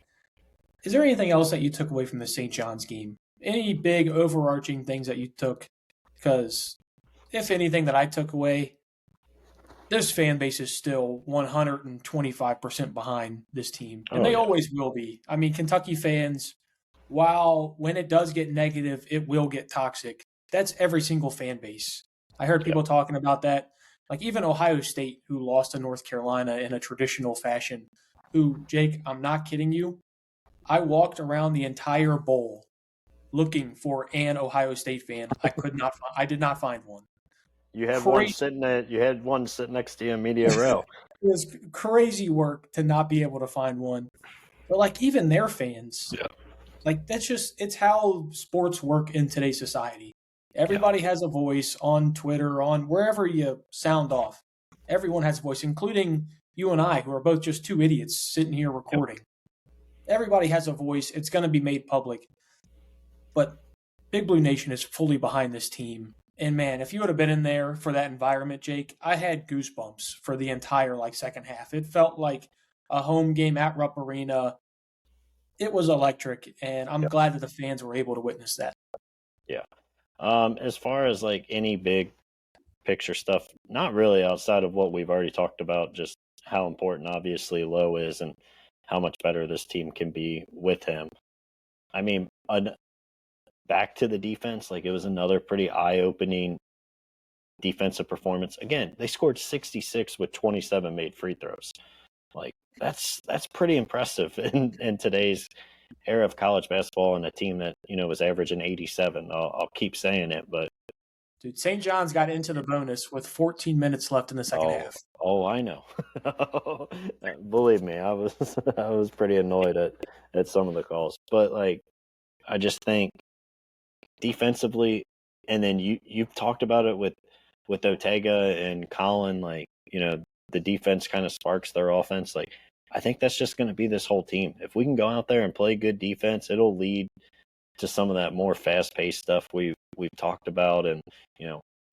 is there anything else that you took away from the St. John's game? Any big overarching things that you took? Because if anything that I took away, this fan base is still 125% behind this team. And they always will be. I mean, Kentucky fans, while when it does get negative, it will get toxic. That's every single fan base. I heard people talking about that. Like even Ohio State, who lost to North Carolina in a traditional fashion, who, Jake, I'm not kidding you, I walked around the entire bowl looking for an Ohio State fan. I did not find one. You had one sitting next to you in media row. It was crazy work to not be able to find one. But like even their fans, like it's how sports work in today's society. Everybody has a voice on Twitter, on wherever you sound off. Everyone has a voice, including you and I, who are both just two idiots sitting here recording. Everybody has a voice. It's going to be made public. But Big Blue Nation is fully behind this team. And man, if you would have been in there for that environment, Jake, I had goosebumps for the entire second half. It felt like a home game at Rupp Arena. it was electric, and I'm glad that the fans were able to witness that. Yeah. As far as like any big picture stuff, not really outside of what we've already talked about, just how important obviously Lowe is and how much better this team can be with him. I mean, back to the defense, like it was another pretty eye-opening defensive performance. Again, they scored 66 with 27 made free throws. Like that's pretty impressive in today's era of college basketball, and a team that was averaging 87. I'll keep saying it, but dude, St. John's got into the bonus with 14 minutes left in the second half. Oh, I know. Believe me, I was pretty annoyed at some of the calls, but like I just think defensively, and then you've talked about it with Ortega and Colin, like the defense kind of sparks their offense. Like I think that's just going to be this whole team. If we can go out there and play good defense, it'll lead to some of that more fast-paced stuff we've talked about, and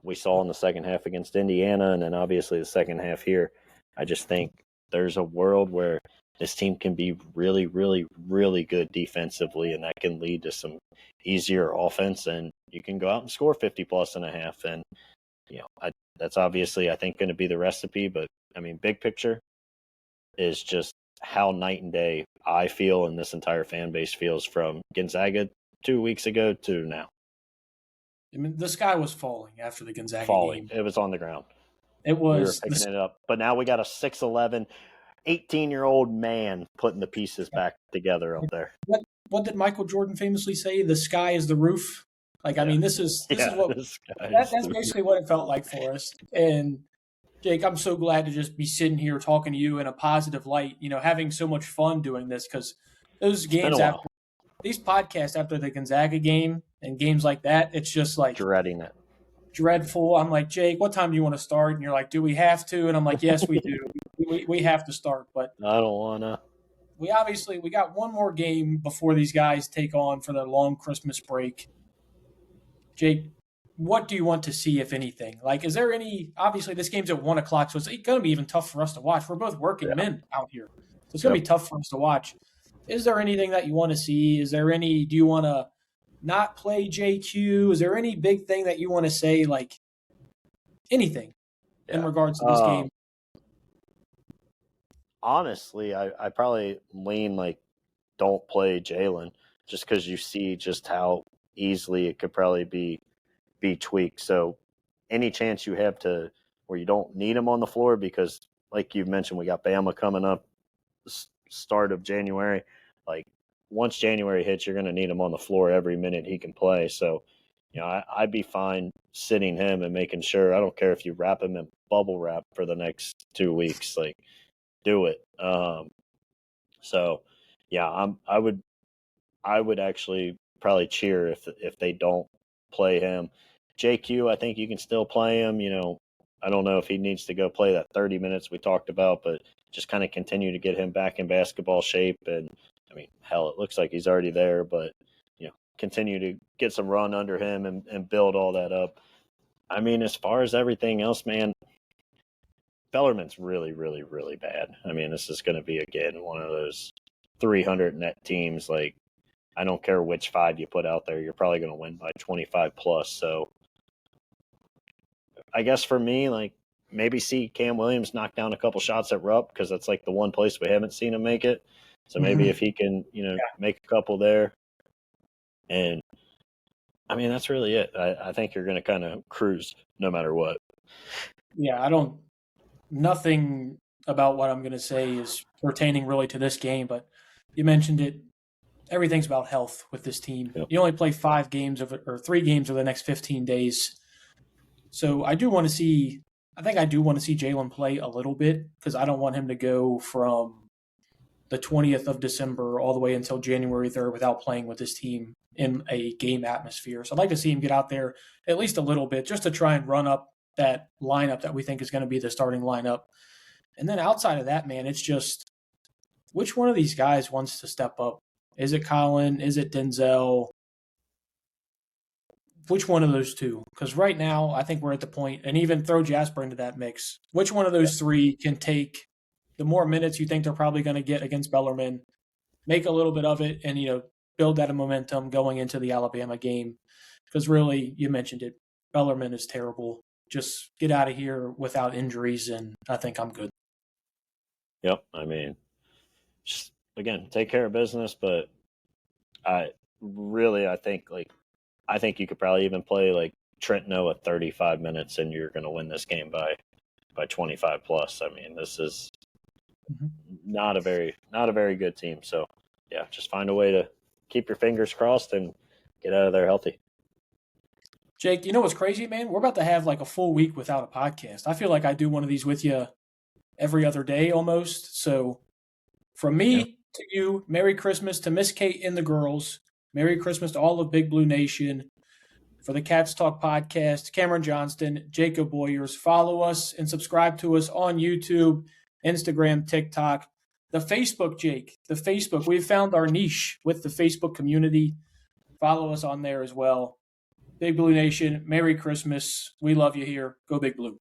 we saw in the second half against Indiana, and then obviously the second half here. I just think there's a world where this team can be really, really, really good defensively, and that can lead to some easier offense, and you can go out and score 50+ in a half. And that's obviously, I think, going to be the recipe. But I mean, big picture is just how night and day I feel and this entire fan base feels from Gonzaga 2 weeks ago to now. I mean, the sky was falling after the Gonzaga game. It was on the ground. It was. We were picking it up. But now we got a 6'11", 18-year-old man putting the pieces back together up there. What did Michael Jordan famously say? The sky is the roof. Like, I mean, this is what that's basically what it felt like for us. And Jake, I'm so glad to just be sitting here talking to you in a positive light, having so much fun doing this, because those games after these podcasts after the Gonzaga game and games like that, it's just like dreading it. Dreadful. I'm like, Jake, what time do you want to start? And you're like, do we have to? And I'm like, yes, we do. we have to start, but I don't want to. We got one more game before these guys take on for their long Christmas break. Jake, what do you want to see, if anything? Like, is there any? Obviously, this game's at 1 o'clock, so it's going to be even tough for us to watch. We're both working men out here, so it's going to be tough for us to watch. Is there anything that you want to see? Is there any? Do you want to not play JQ? Is there any big thing that you want to say, like anything in regards to this game? Honestly, I probably lean like don't play Jalen, just because you see just how easily it could probably be tweaked. So any chance you have to where you don't need him on the floor, because like you mentioned, we got Bama coming up start of January. Like once January hits, you're going to need him on the floor every minute he can play. So I'd be fine sitting him and making sure. I don't care if you wrap him in bubble wrap for the next 2 weeks. Like, do it. So yeah, I would actually probably cheer if they don't play him. JQ, I think you can still play him. I don't know if he needs to go play that 30 minutes we talked about, but just kind of continue to get him back in basketball shape. And I mean, hell, it looks like he's already there, but continue to get some run under him and build all that up. I mean, as far as everything else, man, Bellarmine's really, really, really bad. I mean, this is going to be, again, one of those 300 net teams. Like, I don't care which 5 you put out there, you're probably going to win by 25+. So I guess for me, like, maybe see Cam Williams knock down a couple shots at Rupp, because that's like the one place we haven't seen him make it. So maybe if he can, make a couple there. And I mean, that's really it. I think you're going to kind of cruise no matter what. Yeah, nothing about what I'm going to say is pertaining really to this game, but you mentioned it. Everything's about health with this team. Yep. You only play 3 games over the next 15 days. So I do want to see Jalen play a little bit, because I don't want him to go from the 20th of December all the way until January 3rd without playing with this team in a game atmosphere. So I'd like to see him get out there at least a little bit, just to try and run up that lineup that we think is going to be the starting lineup. And then outside of that, man, it's just which one of these guys wants to step up? Is it Colin? Is it Denzel? Which one of those two? Because right now, I think we're at the point, and even throw Jasper into that mix. Which one of those 3 can take the more minutes you think they're probably going to get against Bellarmine? make a little bit of it and, build that momentum going into the Alabama game. Because really, you mentioned it, Bellarmine is terrible. Just get out of here without injuries, and I think I'm good. Yep. I mean, just again, take care of business. But I think you could probably even play like Trentino at 35 minutes, and you're going to win this game by 25 plus. I mean, this is not a very good team. So yeah, just find a way to keep your fingers crossed and get out of there healthy. Jake, you know what's crazy, man? We're about to have like a full week without a podcast. I feel like I do one of these with you every other day almost. So from me to you, Merry Christmas to Miss Kate and the girls. Merry Christmas to all of Big Blue Nation. For the Cats Talk podcast, Cameron Johnston, Jacob Boyers. Follow us and subscribe to us on YouTube, Instagram, TikTok. The Facebook, Jake, the Facebook. We've found our niche with the Facebook community. Follow us on there as well. Big Blue Nation, Merry Christmas. We love you here. Go Big Blue.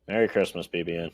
Merry Christmas, BBN.